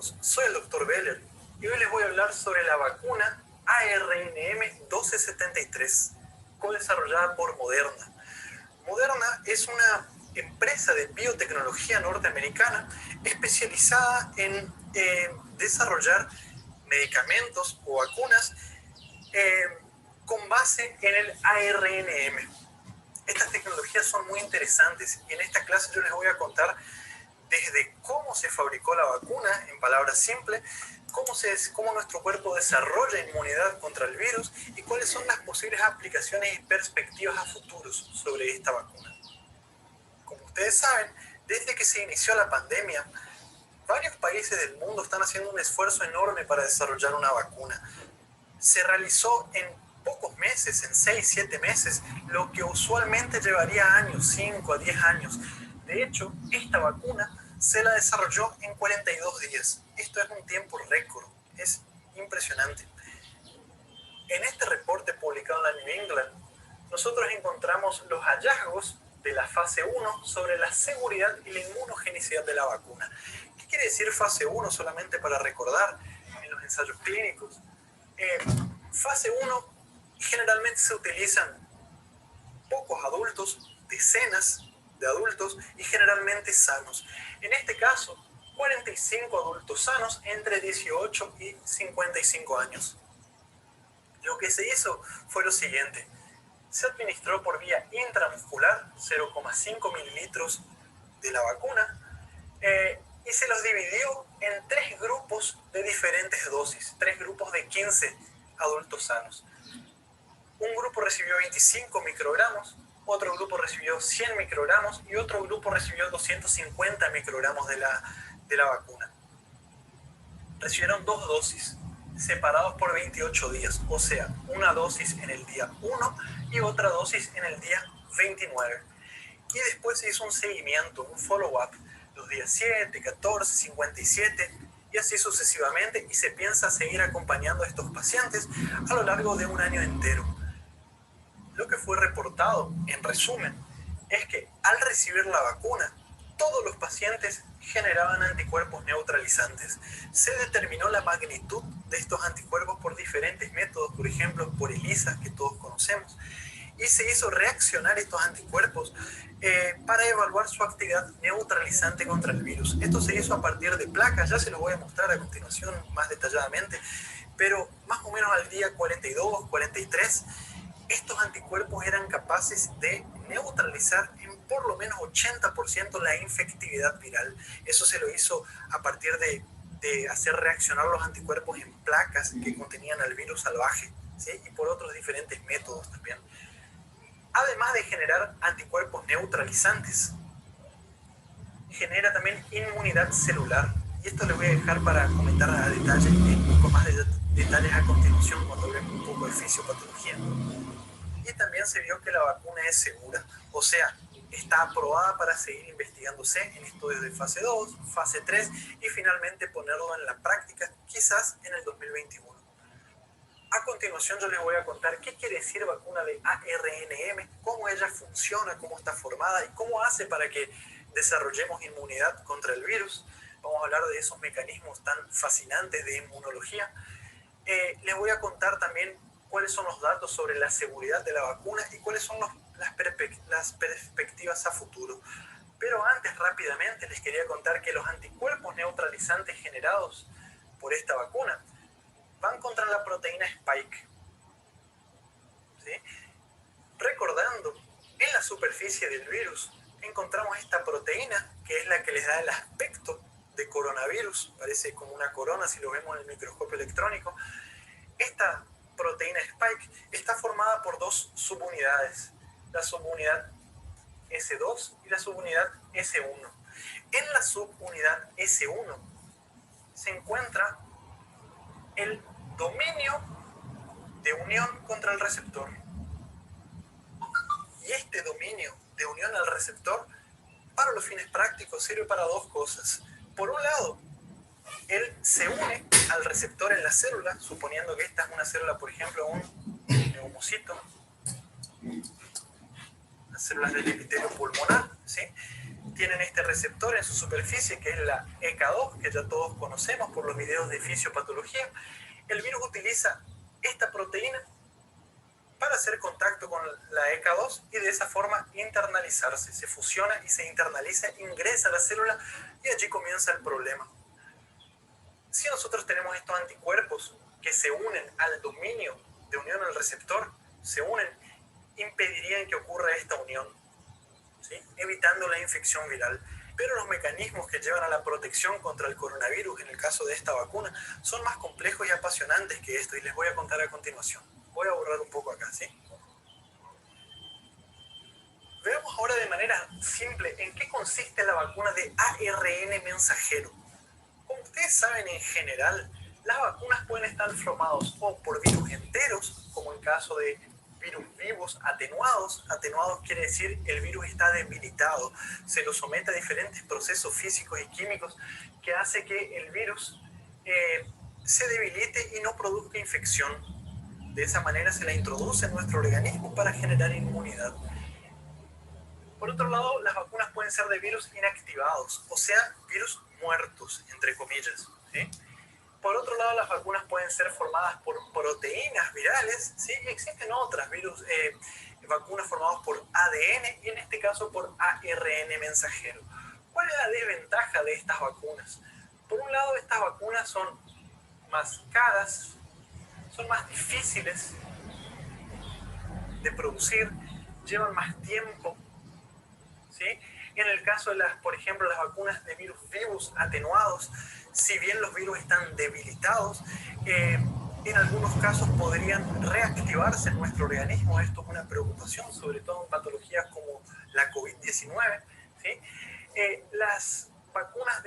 todos, soy el Dr. Beller y hoy les voy a hablar sobre la vacuna ARNM-1273, co-desarrollada por Moderna. Moderna es una empresa de biotecnología norteamericana especializada en desarrollar medicamentos o vacunas con base en el ARNM. Estas tecnologías son muy interesantes y en esta clase yo les voy a contar desde cómo se fabricó la vacuna, en palabras simples, cómo nuestro cuerpo desarrolla inmunidad contra el virus y cuáles son las posibles aplicaciones y perspectivas a futuros sobre esta vacuna. Como ustedes saben, desde que se inició la pandemia, varios países del mundo están haciendo un esfuerzo enorme para desarrollar una vacuna. Se realizó en pocos meses, en 6-7 meses, lo que usualmente llevaría años, 5 a 10 años. De hecho, esta vacuna se la desarrolló en 42 días. Esto es un tiempo récord, es impresionante. En este reporte publicado en la New England, nosotros encontramos los hallazgos de la fase 1 sobre la seguridad y la inmunogenicidad de la vacuna. ¿Qué quiere decir fase 1? Solamente para recordar en los ensayos clínicos. Fase 1 generalmente se utilizan pocos adultos, decenas de adultos y generalmente sanos. En este caso, 45 adultos sanos entre 18 y 55 años. Lo que se hizo fue lo siguiente. Se administró por vía intramuscular 0,5 mililitros de la vacuna y se los dividió en 3 grupos de diferentes dosis, 3 grupos de 15 adultos sanos. Un grupo recibió 25 microgramos, otro grupo recibió 100 microgramos y otro grupo recibió 250 microgramos de la vacuna. Recibieron 2 dosis, separados por 28 días, o sea, una dosis en el día 1 y otra dosis en el día 29. Y después se hizo un seguimiento, un follow-up, los días 7, 14, 57 y así sucesivamente, y se piensa seguir acompañando a estos pacientes a lo largo de un año entero. Lo que fue reportado, en resumen, es que al recibir la vacuna, todos los pacientes generaban anticuerpos neutralizantes. Se determinó la magnitud de estos anticuerpos por diferentes métodos, por ejemplo, por ELISA, que todos conocemos, y se hizo reaccionar estos anticuerpos para evaluar su actividad neutralizante contra el virus. Esto se hizo a partir de placas, ya se los voy a mostrar a continuación más detalladamente, pero más o menos al día 42, 43, estos anticuerpos eran capaces de neutralizar en por lo menos 80% la infectividad viral. Eso se lo hizo a partir de hacer reaccionar los anticuerpos en placas que contenían al virus salvaje, ¿sí? Y por otros diferentes métodos también. Además de generar anticuerpos neutralizantes, genera también inmunidad celular. Y esto les voy a dejar para comentar a detalle, un poco más de detalles a continuación cuando hablemos un poco de fisiopatología. Y también se vio que la vacuna es segura, o sea, está aprobada para seguir investigándose en estudios de fase 2, fase 3 y finalmente ponerlo en la práctica, quizás en el 2021. A continuación yo les voy a contar qué quiere decir vacuna de ARNM, cómo ella funciona, cómo está formada y cómo hace para que desarrollemos inmunidad contra el virus. Vamos a hablar de esos mecanismos tan fascinantes de inmunología. Les voy a contar también cuáles son los datos sobre la seguridad de la vacuna y cuáles son las perspectivas a futuro. Pero antes, rápidamente, les quería contar que los anticuerpos neutralizantes generados por esta vacuna van contra la proteína Spike. ¿Sí? Recordando, en la superficie del virus encontramos esta proteína que es la que les da el aspecto de coronavirus. Parece como una corona si lo vemos en el microscopio electrónico. Esta proteína Spike está formada por 2 subunidades, la subunidad S2 y la subunidad S1. En la subunidad S1 se encuentra el dominio de unión contra el receptor. Y este dominio de unión al receptor, para los fines prácticos, sirve para 2 cosas. Por un lado, él se une al receptor en la célula, suponiendo que esta es una célula, por ejemplo, un neumocito, las células del epitelio pulmonar, ¿sí? tienen este receptor en su superficie, que es la ECA2, que ya todos conocemos por los videos de fisiopatología. El virus utiliza esta proteína para hacer contacto con la ECA2 y de esa forma internalizarse. Se fusiona y se internaliza, ingresa a la célula y allí comienza el problema. Si nosotros tenemos estos anticuerpos que se unen al dominio de unión al receptor, se unen, impedirían que ocurra esta unión, ¿sí? Evitando la infección viral. Pero los mecanismos que llevan a la protección contra el coronavirus, en el caso de esta vacuna, son más complejos y apasionantes que esto, y les voy a contar a continuación. Voy a borrar un poco acá, ¿sí? Veamos ahora de manera simple en qué consiste la vacuna de ARN mensajero. Como ustedes saben, en general, las vacunas pueden estar formadas o por virus enteros, como en caso de virus vivos atenuados. Atenuados quiere decir el virus está debilitado, se lo somete a diferentes procesos físicos y químicos que hace que el virus se debilite y no produzca infección. De esa manera se la introduce en nuestro organismo para generar inmunidad. Por otro lado, las vacunas pueden ser de virus inactivados, o sea, virus muertos, entre comillas, ¿sí? Por otro lado, las vacunas pueden ser formadas por proteínas virales, ¿sí? Y existen otras vacunas formadas por ADN y en este caso por ARN mensajero. ¿Cuál es la desventaja de estas vacunas? Por un lado, estas vacunas son más caras, son más difíciles de producir, llevan más tiempo, ¿sí? En el caso de por ejemplo, las vacunas de virus vivos atenuados, si bien los virus están debilitados, en algunos casos podrían reactivarse en nuestro organismo. Esto es una preocupación, sobre todo en patologías como la COVID-19, ¿sí? Las vacunas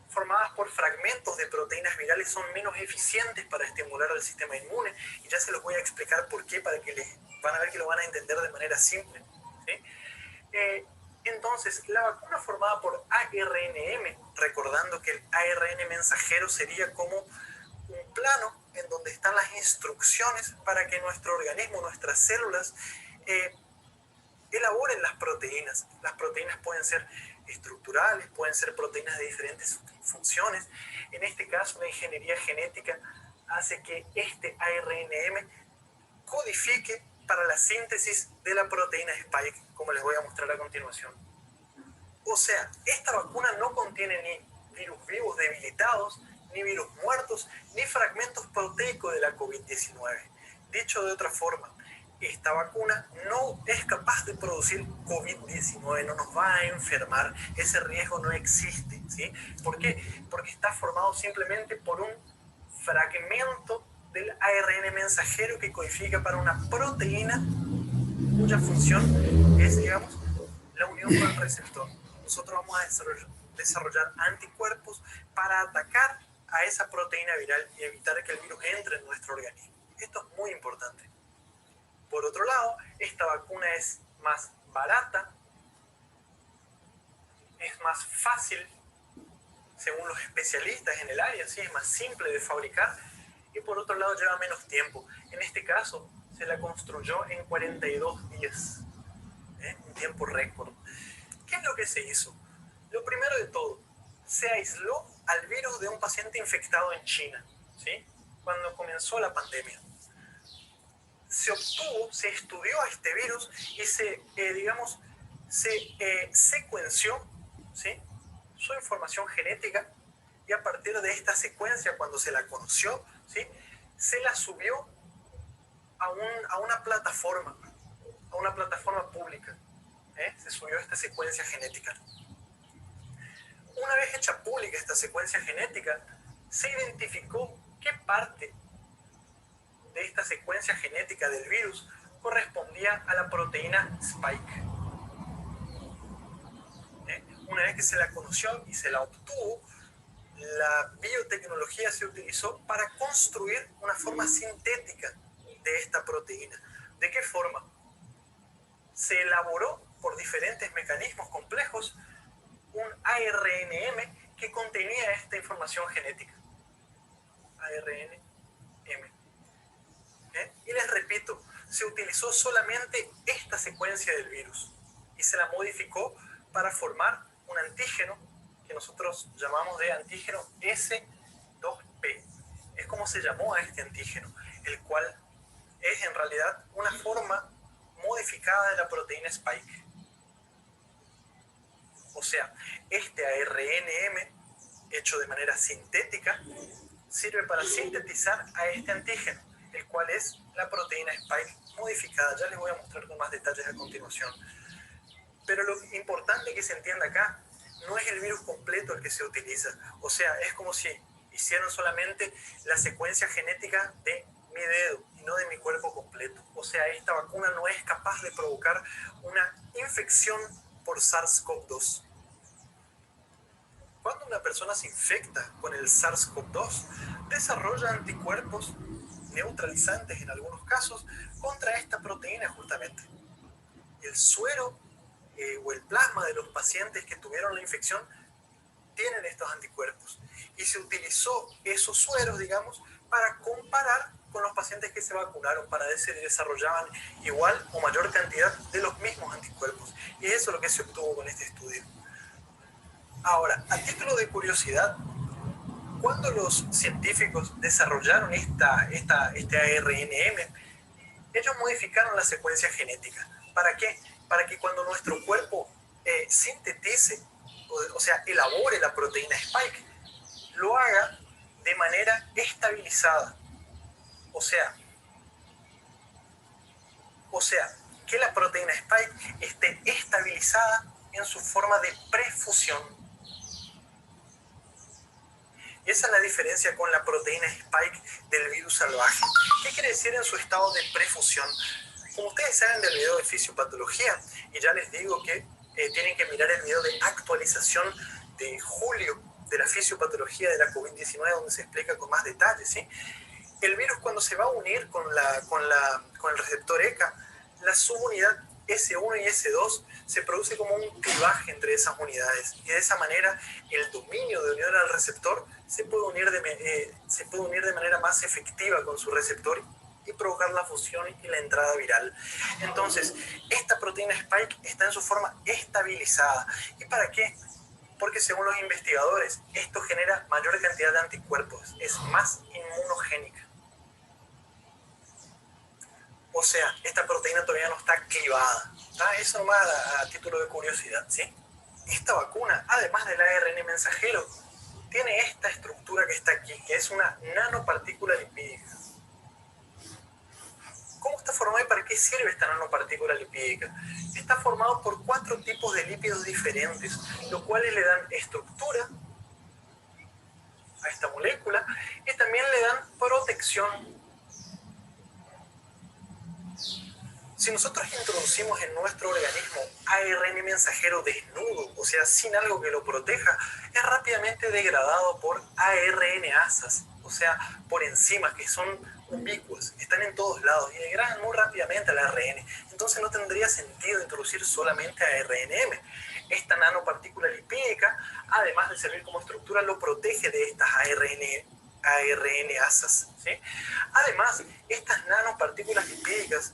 formadas por fragmentos de proteínas virales son menos eficientes para estimular al sistema inmune, y ya se los voy a explicar por qué, para que van a ver que lo van a entender de manera simple, ¿sí? Entonces, la vacuna formada por ARNM, recordando que el ARN mensajero sería como un plano en donde están las instrucciones para que nuestro organismo, nuestras células, elaboren las proteínas. Las proteínas pueden ser estructurales, pueden ser proteínas de diferentes funciones. En este caso, la ingeniería genética hace que este ARNM codifique para la síntesis de la proteína Spike, como les voy a mostrar a continuación. O sea, esta vacuna no contiene ni virus vivos debilitados, ni virus muertos, ni fragmentos proteicos de la COVID-19. Dicho de otra forma, esta vacuna no es capaz de producir COVID-19, no nos va a enfermar, ese riesgo no existe, ¿sí? ¿Por qué? Porque está formado simplemente por un fragmento del ARN mensajero que codifica para una proteína cuya función es, digamos, la unión con el receptor. Nosotros vamos a desarrollar anticuerpos para atacar a esa proteína viral y evitar que el virus entre en nuestro organismo. Esto es muy importante. Por otro lado, esta vacuna es más barata, es más fácil, según los especialistas en el área, ¿sí? Es más simple de fabricar, y por otro lado lleva menos tiempo. En este caso, se la construyó en 42 días, un tiempo récord. ¿Qué es lo que se hizo? Lo primero de todo, se aisló al virus de un paciente infectado en China, ¿sí? Cuando comenzó la pandemia. Se estudió a este virus y se secuenció, ¿sí?, su información genética, y a partir de esta secuencia, cuando se la conoció, ¿sí?, se la subió a una plataforma pública. Se subió esta secuencia genética. Una vez hecha pública esta secuencia genética, se identificó qué parte de esta secuencia genética del virus correspondía a la proteína Spike. Una vez que se la conoció y se la obtuvo, la biotecnología se utilizó para construir una forma sintética de esta proteína. ¿De qué forma? Se elaboró por diferentes mecanismos complejos un ARNM que contenía esta información genética. ARNM. Y les repito, se utilizó solamente esta secuencia del virus y se la modificó para formar un antígeno que nosotros llamamos de antígeno S2P. Es como se llamó a este antígeno, el cual es en realidad una forma modificada de la proteína Spike. O sea, este ARNM, hecho de manera sintética, sirve para sintetizar a este antígeno, el cual es la proteína Spike modificada. Ya les voy a mostrar con más detalles a continuación. Pero lo importante que se entienda acá no es el virus completo el que se utiliza. O sea, es como si hicieran solamente la secuencia genética de mi dedo y no de mi cuerpo completo. O sea, esta vacuna no es capaz de provocar una infección por SARS-CoV-2. Cuando una persona se infecta con el SARS-CoV-2, desarrolla anticuerpos neutralizantes en algunos casos contra esta proteína justamente. El suero o el plasma de los pacientes que tuvieron la infección tienen estos anticuerpos y se utilizó esos sueros, digamos, para comparar con los pacientes que se vacunaron para ver si desarrollaban igual o mayor cantidad de los mismos anticuerpos. Y eso es lo que se obtuvo con este estudio. Ahora, a título de curiosidad, cuando los científicos desarrollaron este ARNM, ellos modificaron la secuencia genética. ¿Para qué? Para que cuando nuestro cuerpo sintetice, o sea, elabore la proteína Spike, lo haga de manera estabilizada. O sea, que la proteína Spike esté estabilizada en su forma de prefusión. Esa es la diferencia con la proteína Spike del virus salvaje. ¿Qué quiere decir en su estado de prefusión? Como ustedes saben del video de fisiopatología, y ya les digo que tienen que mirar el video de actualización de julio de la fisiopatología de la COVID-19, donde se explica con más detalles, ¿sí? El virus, cuando se va a unir con el receptor ECA, la subunidad S1 y S2 se produce como un clivaje entre esas unidades, y de esa manera el dominio de unión al receptor se puede unir de manera más efectiva con su receptor y provocar la fusión y la entrada viral. Entonces, esta proteína Spike está en su forma estabilizada. ¿Y para qué? Porque según los investigadores, esto genera mayor cantidad de anticuerpos, es más inmunogénica. O sea, esta proteína todavía no está clivada. Eso nomás a título de curiosidad, ¿sí? Esta vacuna, además del ARN mensajero, tiene esta estructura que está aquí, que es una nanopartícula lipídica. ¿Cómo está formada y para qué sirve esta nanopartícula lipídica? Está formado por 4 tipos de lípidos diferentes, los cuales le dan estructura a esta molécula y también le dan protección. Si nosotros introducimos en nuestro organismo ARN mensajero desnudo, o sea, sin algo que lo proteja, es rápidamente degradado por ARNasas, o sea, por enzimas que son ubicuas, están en todos lados y degradan muy rápidamente al ARN. Entonces no tendría sentido introducir solamente ARNM. Esta nanopartícula lipídica, además de servir como estructura, lo protege de estas ARNasas, ¿sí? Además, estas nanopartículas lipídicas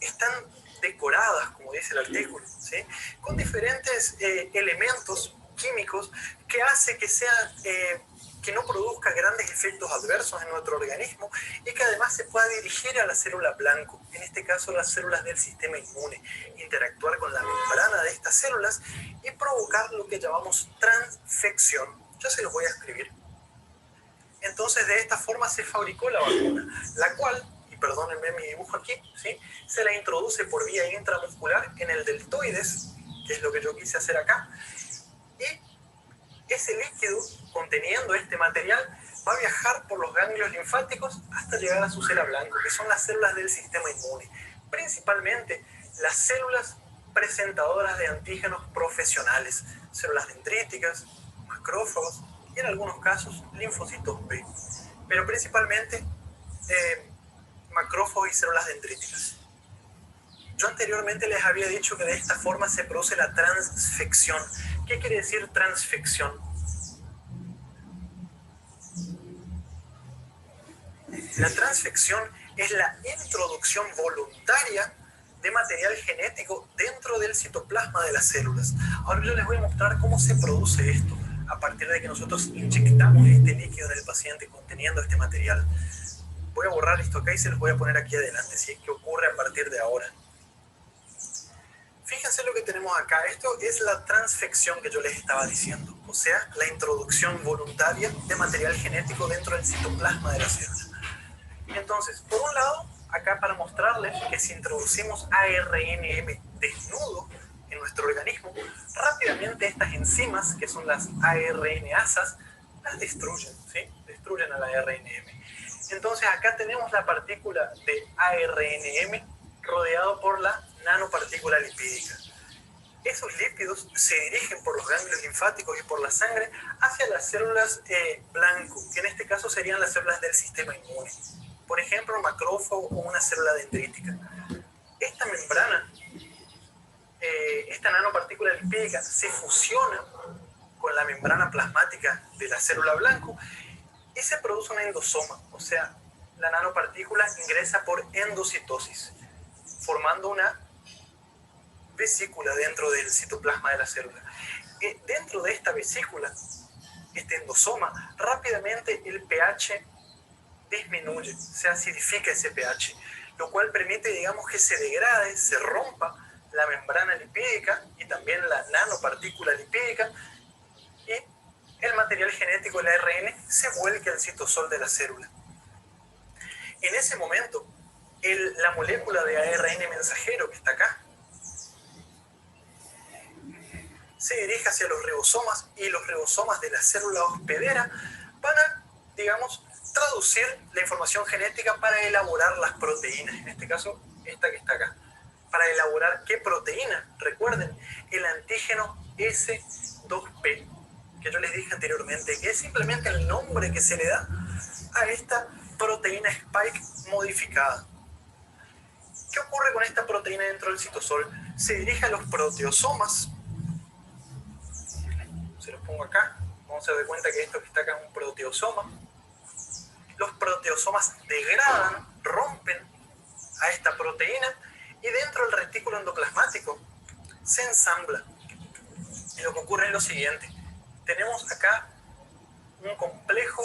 están decoradas, como dice el artículo, ¿sí? Con diferentes elementos químicos que hace que no produzca grandes efectos adversos en nuestro organismo y que además se pueda dirigir a la célula blanco, en este caso las células del sistema inmune, interactuar con la membrana de estas células y provocar lo que llamamos transfección. Ya se los voy a escribir. Entonces, de esta forma se fabricó la vacuna, la cual, y perdónenme mi dibujo aquí, ¿sí?, se la introduce por vía intramuscular en el deltoides, que es lo que yo quise hacer acá, y ese líquido conteniendo este material va a viajar por los ganglios linfáticos hasta llegar a su célula blanco, que son las células del sistema inmune, principalmente las células presentadoras de antígenos profesionales, células dendríticas, macrófagos y en algunos casos linfocitos B, pero principalmente macrófagos y células dendríticas. Yo anteriormente les había dicho que de esta forma se produce la transfección. ¿Qué quiere decir transfección? La transfección es la introducción voluntaria de material genético dentro del citoplasma de las células. Ahora yo les voy a mostrar cómo se produce esto a partir de que nosotros inyectamos este líquido en el paciente conteniendo este material. Voy a borrar esto acá y se los voy a poner aquí adelante, si es que ocurre a partir de ahora. Fíjense lo que tenemos acá. Esto es la transfección que yo les estaba diciendo, o sea, la introducción voluntaria de material genético dentro del citoplasma de la célula. Entonces, por un lado, acá para mostrarles que si introducimos ARNM desnudo en nuestro organismo, rápidamente estas enzimas, que son las ARNasas, las destruyen, ¿sí? Destruyen a la ARNM. Entonces, acá tenemos la partícula de ARNM rodeado por la nanopartícula lipídica. Esos lípidos se dirigen por los ganglios linfáticos y por la sangre hacia las células blanco, que en este caso serían las células del sistema inmune. Por ejemplo, un macrófago o una célula dendrítica. Esta membrana, esta nanopartícula lipídica, se fusiona con la membrana plasmática de la célula blanco y se produce un endosoma, o sea, la nanopartícula ingresa por endocitosis, formando una vesícula dentro del citoplasma de la célula. Dentro de esta vesícula, este endosoma, rápidamente el pH disminuye, se acidifica ese pH, lo cual permite, digamos, que se degrade, se rompa la membrana lipídica y también la nanopartícula lipídica, y el material genético, el ARN, se vuelque al citosol de la célula. En ese momento, la molécula de ARN mensajero que está acá se dirige hacia los ribosomas, y los ribosomas de la célula hospedera van a, digamos, traducir la información genética para elaborar las proteínas, en este caso esta que está acá. Para elaborar qué proteína, recuerden, el antígeno S2P, que yo les dije anteriormente, que es simplemente el nombre que se le da a esta proteína Spike modificada. ¿Qué ocurre con esta proteína dentro del citosol? Se dirige a los proteosomas. Se los pongo acá. Vamos a dar cuenta que esto que está acá es un proteosoma. Los proteosomas degradan, rompen a esta proteína y dentro del retículo endoplasmático se ensambla. Y lo que ocurre es lo siguiente. Tenemos acá un complejo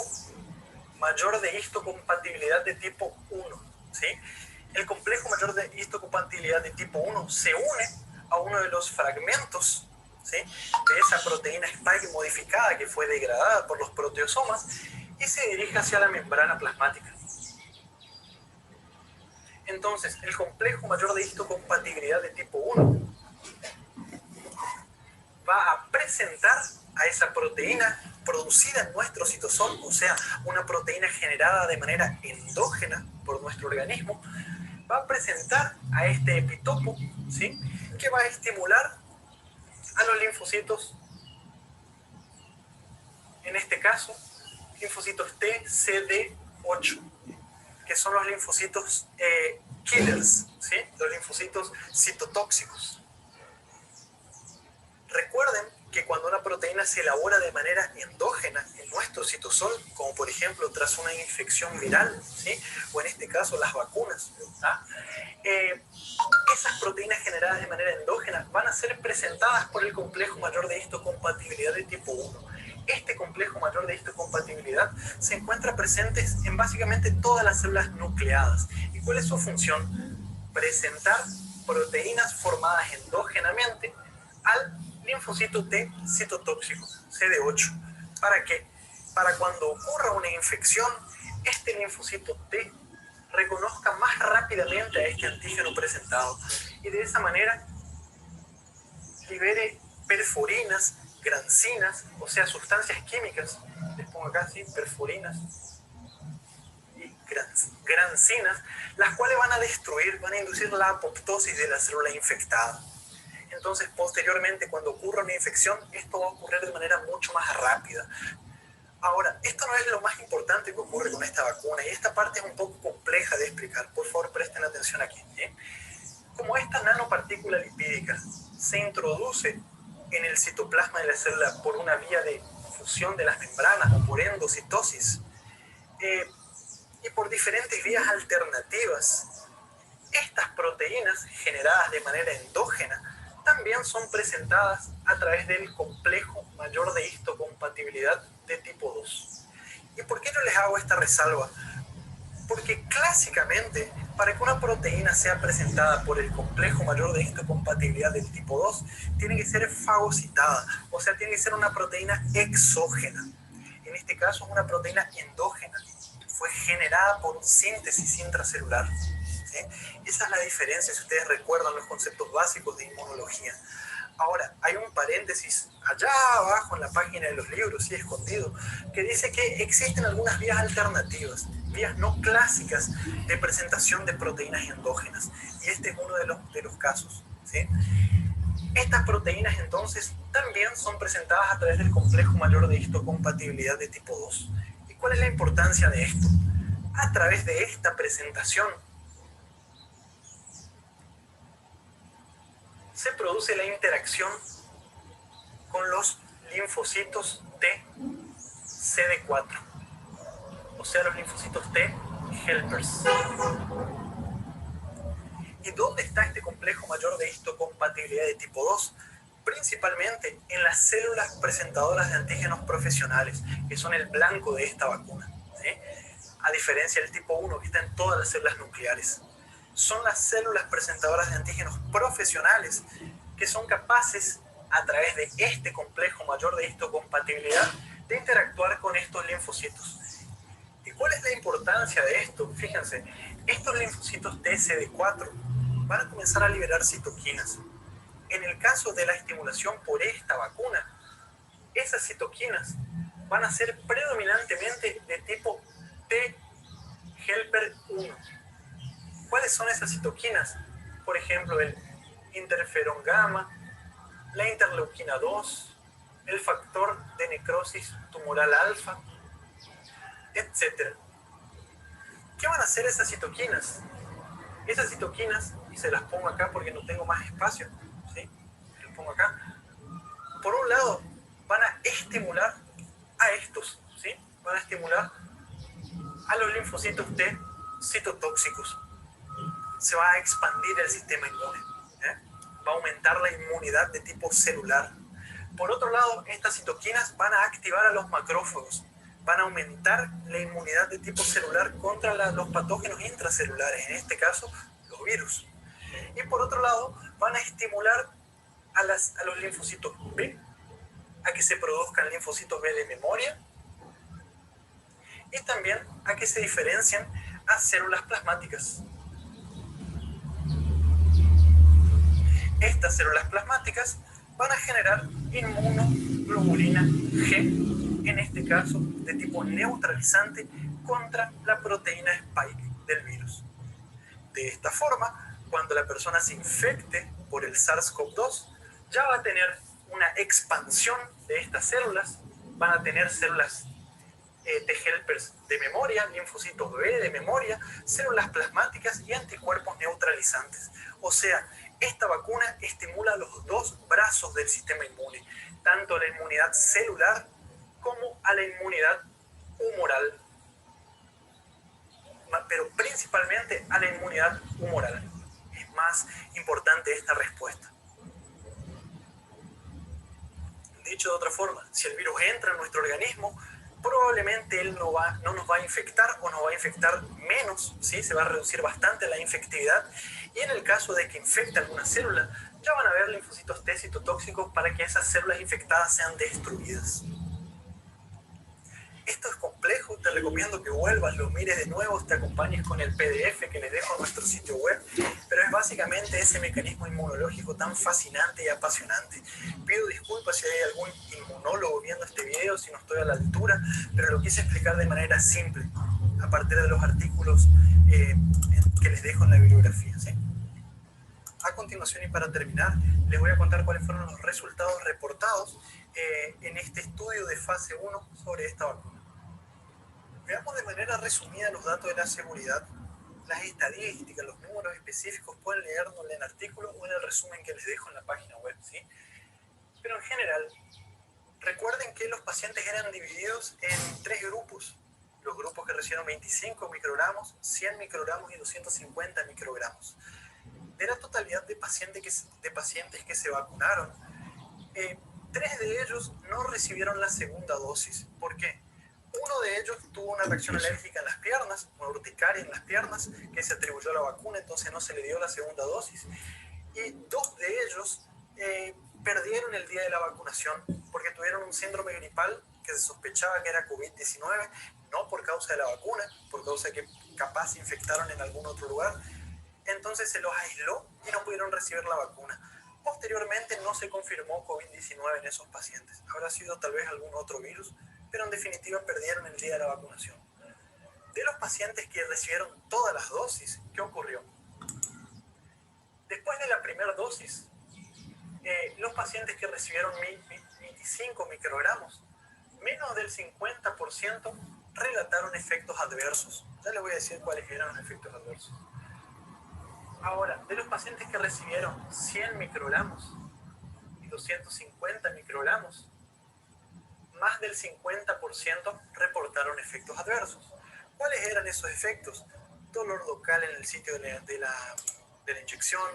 mayor de histocompatibilidad de tipo 1, ¿sí? El complejo mayor de histocompatibilidad de tipo 1 se une a uno de los fragmentos, ¿sí?, de esa proteína Spike modificada que fue degradada por los proteosomas y se dirige hacia la membrana plasmática. Entonces, el complejo mayor de histocompatibilidad de tipo 1 va a presentar a esa proteína producida en nuestro citosol, o sea, una proteína generada de manera endógena por nuestro organismo, va a presentar a este epitopo, ¿sí?, que va a estimular a los linfocitos, en este caso, linfocitos T, CD8, que son los linfocitos killers, ¿sí?, los linfocitos citotóxicos. Recuerden que cuando una proteína se elabora de manera endógena en nuestro citosol, como por ejemplo tras una infección viral, ¿sí?, o en este caso las vacunas, esas proteínas generadas de manera endógena van a ser presentadas por el complejo mayor de histocompatibilidad de tipo 1. Este complejo mayor de histocompatibilidad se encuentra presente en básicamente todas las células nucleadas. ¿Y cuál es su función? Presentar proteínas formadas endógenamente al linfocito T citotóxico, CD8. ¿Para qué? Para cuando ocurra una infección, este linfocito T reconozca más rápidamente a este antígeno presentado y de esa manera libere perforinas, grancinas, o sea, sustancias químicas, les pongo acá, ¿sí?, perforinas y grancinas, las cuales van a destruir, van a inducir la apoptosis de la célula infectada. Entonces, posteriormente, cuando ocurra una infección, esto va a ocurrir de manera mucho más rápida. Ahora, esto no es lo más importante que ocurre con esta vacuna, y esta parte es un poco compleja de explicar. Por favor, presten atención aquí, ¿sí? Como esta nanopartícula lipídica se introduce en el citoplasma de la célula por una vía de fusión de las membranas o por endocitosis, y por diferentes vías alternativas, Estas proteínas generadas de manera endógena también son presentadas a través del complejo mayor de histocompatibilidad de tipo 2. ¿Y por qué no les hago esta resalva? Porque clásicamente, para que una proteína sea presentada por el complejo mayor de histocompatibilidad del tipo 2, tiene que ser fagocitada, o sea, tiene que ser una proteína exógena. En este caso es una proteína endógena, fue generada por síntesis intracelular. ¿Sí? Esa es la diferencia, si ustedes recuerdan los conceptos básicos de inmunología. Ahora, hay un paréntesis allá abajo en la página de los libros, sí, escondido, que dice que existen algunas vías alternativas, vías no clásicas de presentación de proteínas endógenas. Y este es uno de los casos. ¿Sí? Estas proteínas entonces también son presentadas a través del complejo mayor de histocompatibilidad de tipo 2. ¿Y cuál es la importancia de esto? A través de esta presentación se produce la interacción con los linfocitos T CD4, o sea, los linfocitos T helpers. ¿Y dónde está este complejo mayor de histocompatibilidad de tipo 2? Principalmente en las células presentadoras de antígenos profesionales, que son el blanco de esta vacuna, ¿sí? A diferencia del tipo 1, que está en todas las células nucleares. Son las células presentadoras de antígenos profesionales que son capaces, a través de este complejo mayor de histocompatibilidad, de interactuar con estos linfocitos. ¿Y cuál es la importancia de esto? Fíjense, estos linfocitos TCD4 van a comenzar a liberar citoquinas. En el caso de la estimulación por esta vacuna, esas citoquinas van a ser predominantemente de tipo T helper 1. ¿Cuáles son esas citoquinas? Por ejemplo, el interferón gamma, la interleuquina 2, el factor de necrosis tumoral alfa, etc. ¿Qué van a hacer esas citoquinas? Esas citoquinas, y se las pongo acá porque no tengo más espacio, ¿sí? Las pongo acá. Por un lado, van a estimular a estos, ¿sí? Van a estimular a los linfocitos T citotóxicos. Se va a expandir el sistema inmune, ¿eh? Va a aumentar la inmunidad de tipo celular. Por otro lado, estas citoquinas van a activar a los macrófagos, van a aumentar la inmunidad de tipo celular contra los patógenos intracelulares, en este caso, los virus. Y por otro lado, van a estimular a los linfocitos B, a que se produzcan linfocitos B de memoria, y también a que se diferencien a células plasmáticas. Estas células plasmáticas van a generar inmunoglobulina G, en este caso de tipo neutralizante contra la proteína spike del virus. De esta forma, cuando la persona se infecte por el SARS-CoV-2, ya va a tener una expansión de estas células, van a tener células T-helpers de memoria, linfocitos B de memoria, células plasmáticas y anticuerpos neutralizantes. O sea, esta vacuna estimula los dos brazos del sistema inmune, tanto la inmunidad celular como a la inmunidad humoral, pero principalmente a la inmunidad humoral. Es más importante esta respuesta. Dicho de otra forma, si el virus entra en nuestro organismo, probablemente él no nos va a infectar o nos va a infectar menos, ¿sí? Se va a reducir bastante la infectividad, y en el caso de que infecte alguna célula, ya van a haber linfocitos T citotóxicos para que esas células infectadas sean destruidas. Esto es complejo, te recomiendo que vuelvas, lo mires de nuevo, te acompañes con el PDF que les dejo en nuestro sitio web, pero es básicamente ese mecanismo inmunológico tan fascinante y apasionante. Pido disculpas si hay algún inmunólogo viendo este video, si no estoy a la altura, pero lo quise explicar de manera simple, a partir de los artículos que les dejo en la bibliografía, ¿sí? A continuación, y para terminar, les voy a contar cuáles fueron los resultados reportados en este estudio de fase 1 sobre esta vacuna. Veamos de manera resumida los datos de la seguridad, las estadísticas, los números específicos, pueden leerlo en el artículo o en el resumen que les dejo en la página web, ¿sí? Pero en general, recuerden que los pacientes eran divididos en 3 grupos. los grupos que recibieron 25 microgramos, 100 microgramos y 250 microgramos. De la totalidad de pacientes que se vacunaron, 3 de ellos no recibieron la segunda dosis. ¿Por qué? Uno de ellos tuvo una reacción alérgica en las piernas, una urticaria en las piernas, que se atribuyó a la vacuna, entonces no se le dio la segunda dosis. Y 2 de ellos perdieron el día de la vacunación porque tuvieron un síndrome gripal que se sospechaba que era COVID-19, no por causa de la vacuna, por causa de que capaz se infectaron en algún otro lugar. Entonces se los aisló y no pudieron recibir la vacuna. Posteriormente no se confirmó COVID-19 en esos pacientes. Habrá sido tal vez algún otro virus, pero en definitiva perdieron el día de la vacunación. De los pacientes que recibieron todas las dosis, ¿qué ocurrió? Después de la primera dosis, los pacientes que recibieron 25 microgramos, menos del 50% relataron efectos adversos. Ya les voy a decir cuáles eran los efectos adversos. Ahora, de los pacientes que recibieron 100 microgramos y 250 microgramos, más del 50% reportaron efectos adversos. ¿Cuáles eran esos efectos? Dolor local en el sitio de la inyección,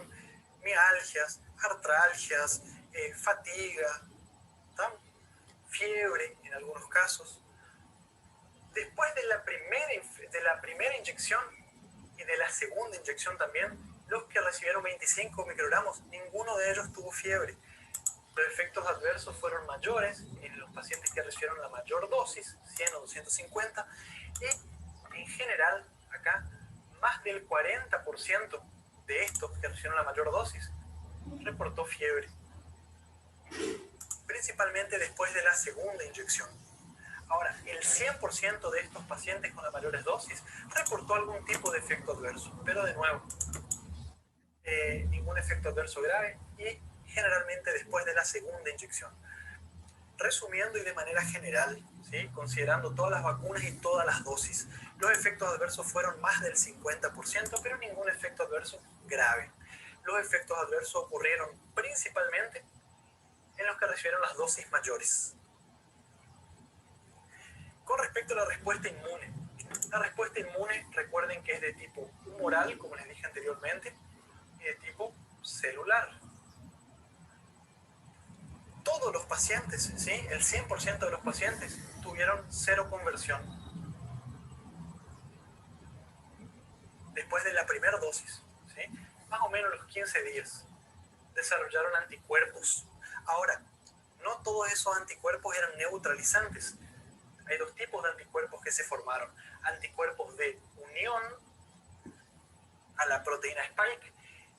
mialgias, artralgias, fatiga, ¿tá? Fiebre en algunos casos. Después de la primera inyección y de la segunda inyección también, los que recibieron 25 microgramos, ninguno de ellos tuvo fiebre. Los efectos adversos fueron mayores en los pacientes que recibieron la mayor dosis, 100 o 250, y en general, acá, más del 40% de estos que recibieron la mayor dosis reportó fiebre, principalmente después de la segunda inyección. Ahora, el 100% de estos pacientes con las mayores dosis reportó algún tipo de efecto adverso, pero de nuevo, ningún efecto adverso grave y generalmente después de la segunda inyección. Resumiendo y de manera general, ¿sí? Considerando todas las vacunas y todas las dosis, los efectos adversos fueron más del 50%, pero ningún efecto adverso grave. Los efectos adversos ocurrieron principalmente en los que recibieron las dosis mayores. Con respecto a la respuesta inmune, la respuesta inmune, recuerden que es de tipo humoral, como les dije anteriormente, y de tipo celular. Todos los pacientes, ¿sí? El 100% de los pacientes tuvieron cero conversión después de la primera dosis, ¿sí? Más o menos los 15 días desarrollaron anticuerpos. Ahora, no todos esos anticuerpos eran neutralizantes. Hay 2 tipos de anticuerpos que se formaron. Anticuerpos de unión a la proteína Spike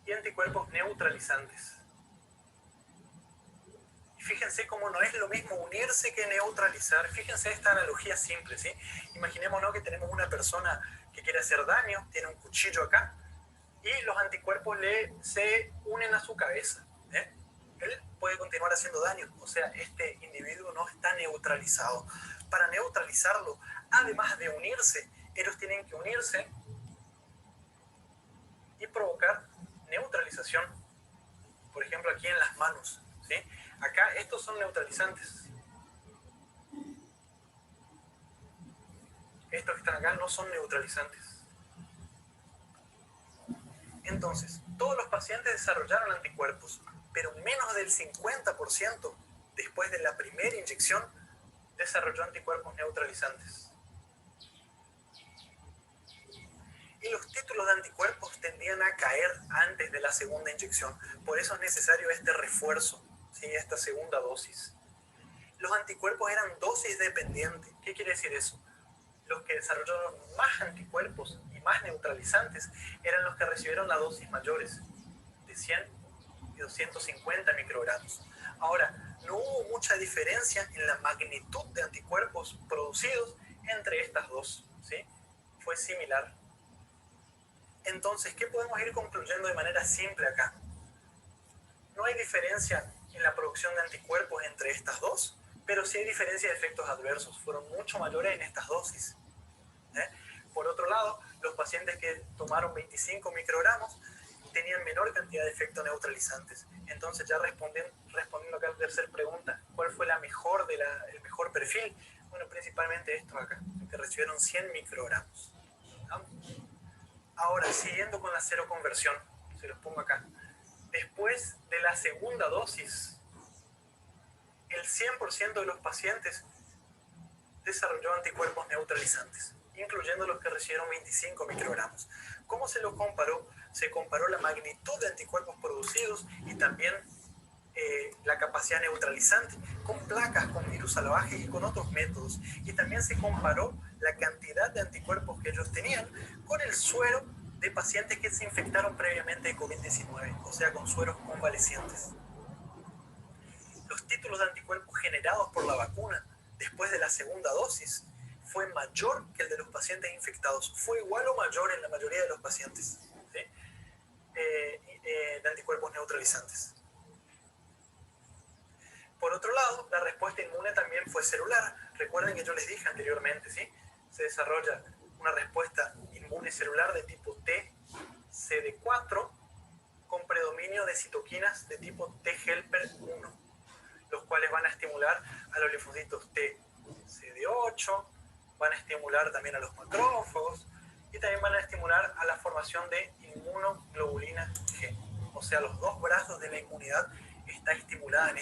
y anticuerpos neutralizantes. Y fíjense cómo no es lo mismo unirse que neutralizar. Fíjense esta analogía simple, ¿sí? Imaginémonos que tenemos una persona que quiere hacer daño, tiene un cuchillo acá, y los anticuerpos se unen a su cabeza, ¿eh? Él puede continuar haciendo daño, o sea, este individuo no está neutralizado. Para neutralizarlo, además de unirse, ellos tienen que unirse y provocar neutralización. Por ejemplo, aquí en las manos, ¿sí? Acá estos son neutralizantes. Estos que están acá no son neutralizantes. Entonces, todos los pacientes desarrollaron anticuerpos, pero menos del 50% después de la primera inyección desarrolló anticuerpos neutralizantes. Y los títulos de anticuerpos tendían a caer antes de la segunda inyección. Por eso es necesario este refuerzo, ¿sí? Esta segunda dosis. Los anticuerpos eran dosis dependientes. ¿Qué quiere decir eso? Los que desarrollaron más anticuerpos y más neutralizantes eran los que recibieron las dosis mayores, de 100 y 250 microgramos. Ahora, no hubo mucha diferencia en la magnitud de anticuerpos producidos entre estas dos, ¿sí? Fue similar. Entonces, ¿qué podemos ir concluyendo de manera simple acá? No hay diferencia en la producción de anticuerpos entre estas dos, pero sí hay diferencia de efectos adversos. Fueron mucho mayores en estas dosis. Por otro lado, los pacientes que tomaron 25 microgramos tenían menor cantidad de efectos neutralizantes. Entonces, ya respondiendo acá a la tercera pregunta, ¿cuál fue el mejor perfil? Bueno, principalmente estos acá, que recibieron 100 microgramos. ¿No? Ahora, siguiendo con la seroconversión, se los pongo acá. Después de la segunda dosis, el 100% de los pacientes desarrolló anticuerpos neutralizantes, incluyendo los que recibieron 25 microgramos. ¿Cómo se lo comparó? Se comparó la magnitud de anticuerpos producidos y también la capacidad neutralizante con placas, con virus salvajes y con otros métodos. Y también se comparó la cantidad de anticuerpos que ellos tenían con el suero de pacientes que se infectaron previamente de COVID-19, o sea, con sueros convalecientes. Los títulos de anticuerpos generados por la vacuna después de la segunda dosis fue mayor que el de los pacientes infectados. Fue igual o mayor en la mayoría de los pacientes, ¿sí? De anticuerpos neutralizantes. Por otro lado, la respuesta inmune también fue celular. Recuerden que yo les dije anteriormente, ¿sí? Se desarrolla una respuesta inmune celular de tipo T, CD4, con predominio de citoquinas de tipo T helper 1, los cuales van a estimular a los linfocitos T, CD8, van a estimular también a los macrófagos y también van a estimular a la formación de inmunoglobulina G. O sea, los dos brazos de la inmunidad está estimulada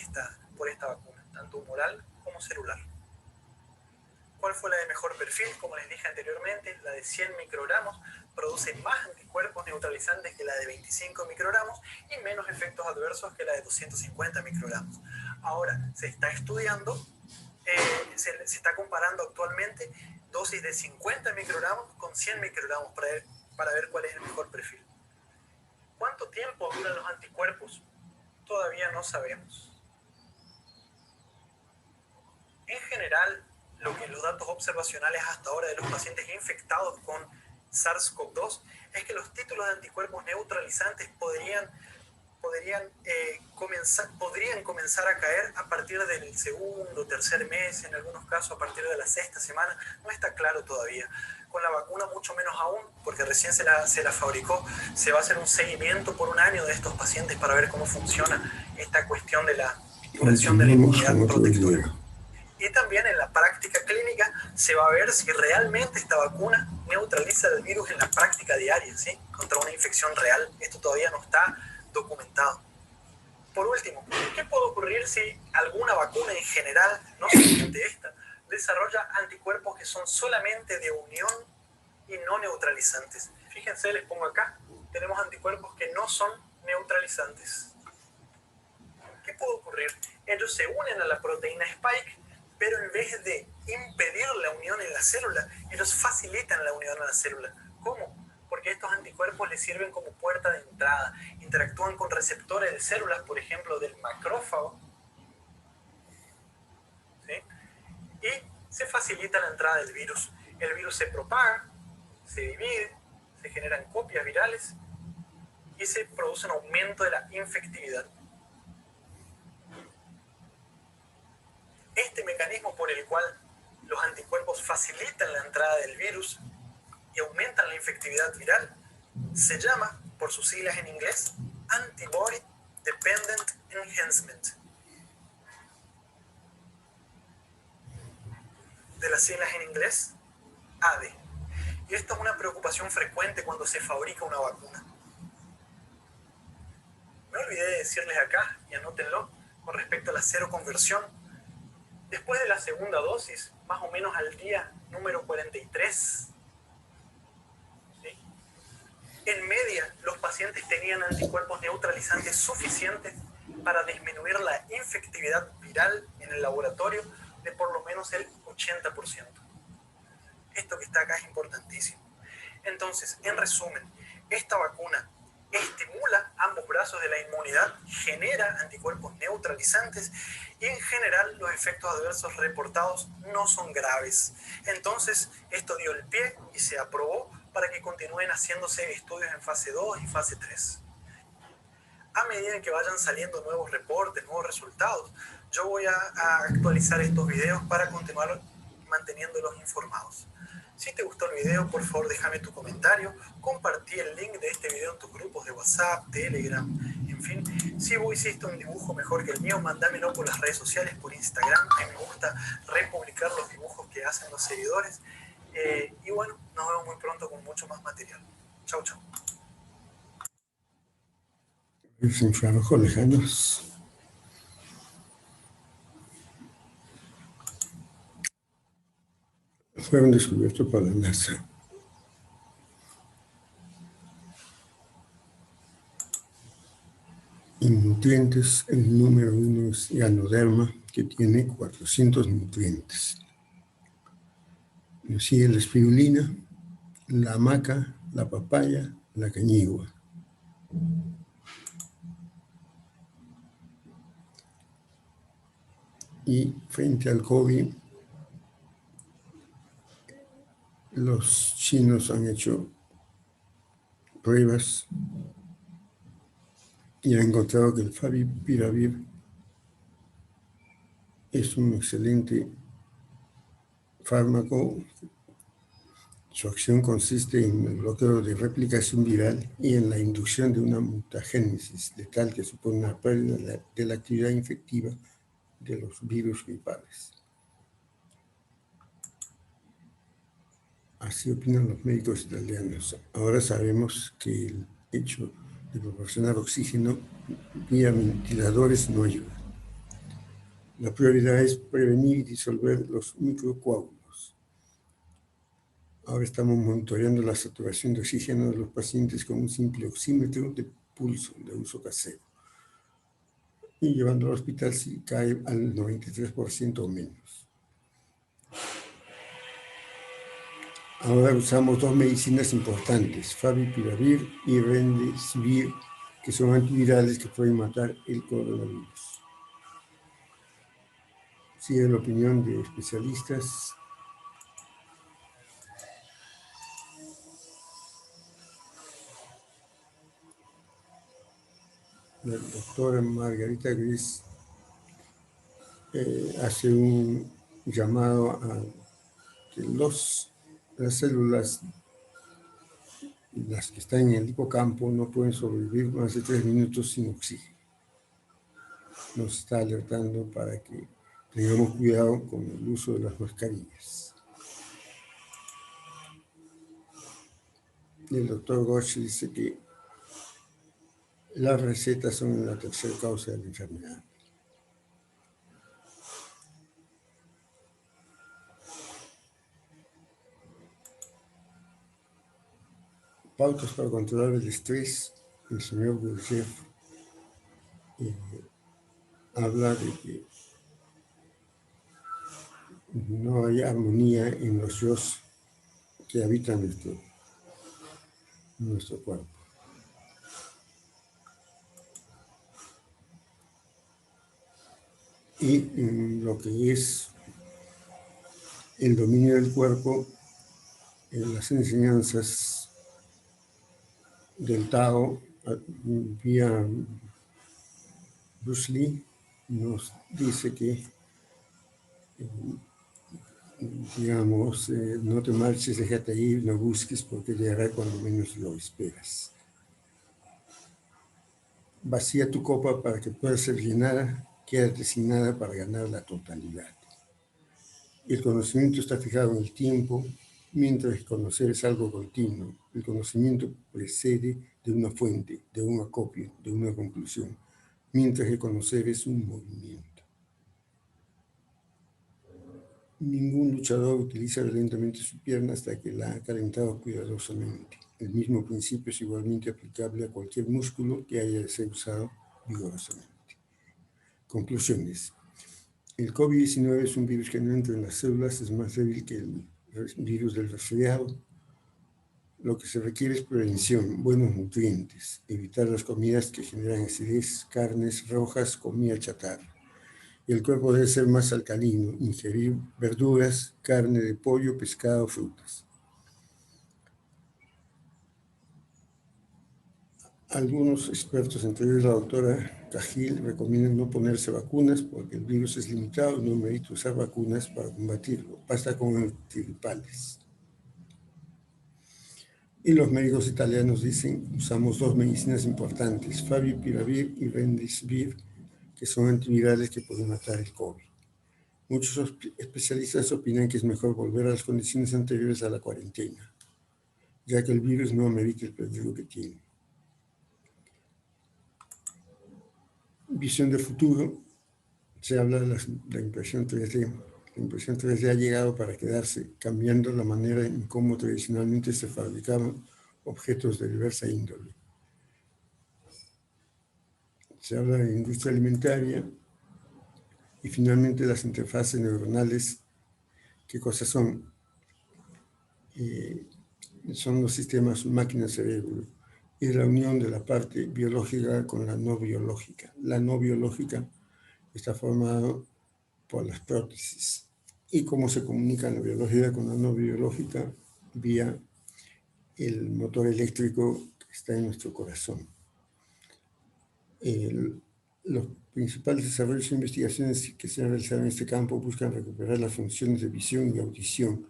por esta vacuna, tanto humoral como celular. ¿Cuál fue la de mejor perfil? Como les dije anteriormente, la de 100 microgramos produce más anticuerpos neutralizantes que la de 25 microgramos y menos efectos adversos que la de 250 microgramos. Ahora, se está estudiando, se está comparando actualmente dosis de 50 microgramos con 100 microgramos para ver cuál es el mejor perfil. ¿Cuánto tiempo duran los anticuerpos? Todavía no sabemos. En general, los datos observacionales hasta ahora de los pacientes infectados con SARS-CoV-2 es que los títulos de anticuerpos neutralizantes podrían comenzar a caer a partir del segundo, tercer mes, en algunos casos a partir de la sexta semana. No está claro todavía. Con la vacuna mucho menos aún, porque recién se la fabricó. Se va a hacer un seguimiento por un año de estos pacientes para ver cómo funciona esta cuestión de la duración de la inmunidad protectora. Y también en la práctica clínica se va a ver si realmente esta vacuna neutraliza el virus en la práctica diaria, ¿sí? Contra una infección real. Esto todavía no está documentado. Por último, ¿qué puede ocurrir si alguna vacuna en general, no solamente esta, desarrolla anticuerpos que son solamente de unión y no neutralizantes? Fíjense, les pongo acá, tenemos anticuerpos que no son neutralizantes. ¿Qué puede ocurrir? Ellos se unen a la proteína Spike, pero en vez de impedir la unión en la célula, ellos facilitan la unión en la célula. ¿Cómo? Porque estos anticuerpos les sirven como puerta de entrada, interactúan con receptores de células, por ejemplo, del macrófago, ¿sí? Y se facilita la entrada del virus. El virus se propaga, se divide, se generan copias virales y se produce un aumento de la infectividad. Este mecanismo por el cual los anticuerpos facilitan la entrada del virus y aumentan la infectividad viral se llama, por sus siglas en inglés, Antibody Dependent Enhancement. De las siglas en inglés, ADE. Y esto es una preocupación frecuente cuando se fabrica una vacuna. Me olvidé de decirles acá, y anótenlo, con respecto a la seroconversión. Después de la segunda dosis, más o menos al día número 43, ¿sí? En media, los pacientes tenían anticuerpos neutralizantes suficientes para disminuir la infectividad viral en el laboratorio de por lo menos el 80%. Esto que está acá es importantísimo. Entonces, en resumen, esta vacuna estimula ambos brazos de la inmunidad, genera anticuerpos neutralizantes y en general los efectos adversos reportados no son graves. Entonces, esto dio el pie y se aprobó para que continúen haciéndose estudios en fase 2 y fase 3. A medida que vayan saliendo nuevos reportes, nuevos resultados, yo voy a actualizar estos videos para continuar manteniéndolos informados. Si te gustó el video, por favor déjame tu comentario, compartí el link de este video en tus grupos de WhatsApp, Telegram, en En fin, si vos hiciste un dibujo mejor que el mío, mándamelo por las redes sociales, por Instagram, que me gusta republicar los dibujos que hacen los seguidores. Y bueno, nos vemos muy pronto con mucho más material. Chau, chau. Los infrarrojos lejanos. Fueron descubiertos por la NASA. En nutrientes, el número 1 es Ganoderma, que tiene 400 nutrientes. Nos sigue la espirulina, la maca, la papaya, la cañigua. Y frente al COVID, los chinos han hecho pruebas y han encontrado que el favipiravir es un excelente fármaco. Su acción consiste en el bloqueo de replicación viral y en la inducción de una mutagénesis, de tal que supone una pérdida de la actividad infectiva de los virus gripales. Así opinan los médicos italianos. Ahora sabemos que el hecho de proporcionar oxígeno vía ventiladores no ayuda. La prioridad es prevenir y disolver los microcoágulos. Ahora estamos monitoreando la saturación de oxígeno de los pacientes con un simple oxímetro de pulso de uso casero. Y llevando al hospital si cae al 93% o menos. Ahora usamos dos medicinas importantes, favipiravir y remdesivir, que son antivirales que pueden matar el coronavirus. Sigue la opinión de especialistas. La doctora Margarita Gris hace un llamado a que las células, las que están en el hipocampo, no pueden sobrevivir más de 3 minutos sin oxígeno. Nos está alertando para que tengamos cuidado con el uso de las mascarillas. El doctor Gosch dice que las recetas son la tercera causa de la enfermedad. Pautas para controlar el estrés. El señor Gurdjieff habla de que no hay armonía en los yo que habitan nuestro cuerpo. Y en lo que es el dominio del cuerpo, en las enseñanzas del Tao, vía Bruce Lee, nos dice que, digamos, no te marches, déjate ir, no busques, porque llegará cuando menos lo esperas. Vacía tu copa para que pueda ser llenada, quédate sin nada para ganar la totalidad. El conocimiento está fijado en el tiempo, mientras que conocer es algo continuo. El conocimiento precede de una fuente, de un acopio, de una conclusión, mientras que conocer es un movimiento. Ningún luchador utiliza violentamente su pierna hasta que la ha calentado cuidadosamente. El mismo principio es igualmente aplicable a cualquier músculo que haya de ser usado vigorosamente. Conclusiones. El COVID-19 es un virus que no entra en las células, es más débil que el virus del resfriado. Lo que se requiere es prevención, buenos nutrientes, evitar las comidas que generan acidez, carnes rojas, comida chatarra. El cuerpo debe ser más alcalino, ingerir verduras, carne de pollo, pescado, frutas. Algunos expertos, entre ellos la doctora Cahill, recomiendan no ponerse vacunas porque el virus es limitado y no merita usar vacunas para combatirlo. Basta con antigripales. Y los médicos italianos dicen, usamos dos medicinas importantes, favipiravir y remdesivir, que son antivirales que pueden matar el COVID. Muchos especialistas opinan que es mejor volver a las condiciones anteriores a la cuarentena, ya que el virus no amerita el peligro que tiene. Visión de futuro, se habla de la impresión 3D. La impresión 3D ha llegado para quedarse, cambiando la manera en cómo tradicionalmente se fabricaban objetos de diversa índole. Se habla de industria alimentaria y finalmente las interfaces neuronales. ¿Qué cosas son? Son los sistemas máquina-cerebro y la unión de la parte biológica con la no biológica. La no biológica está formada por las prótesis. ¿Y cómo se comunica la biológica con la no biológica? Vía el motor eléctrico que está en nuestro corazón. Los principales desarrollos e investigaciones que se han realizado en este campo buscan recuperar las funciones de visión y audición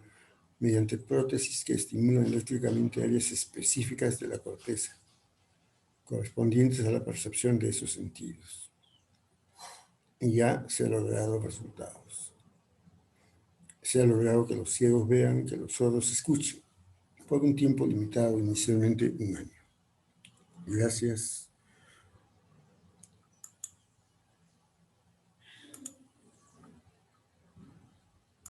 mediante prótesis que estimulan eléctricamente áreas específicas de la corteza, correspondientes a la percepción de esos sentidos. Y ya se han logrado resultados. Se ha logrado que los ciegos vean, que los sordos escuchen, por un tiempo limitado, inicialmente 1 año. Gracias.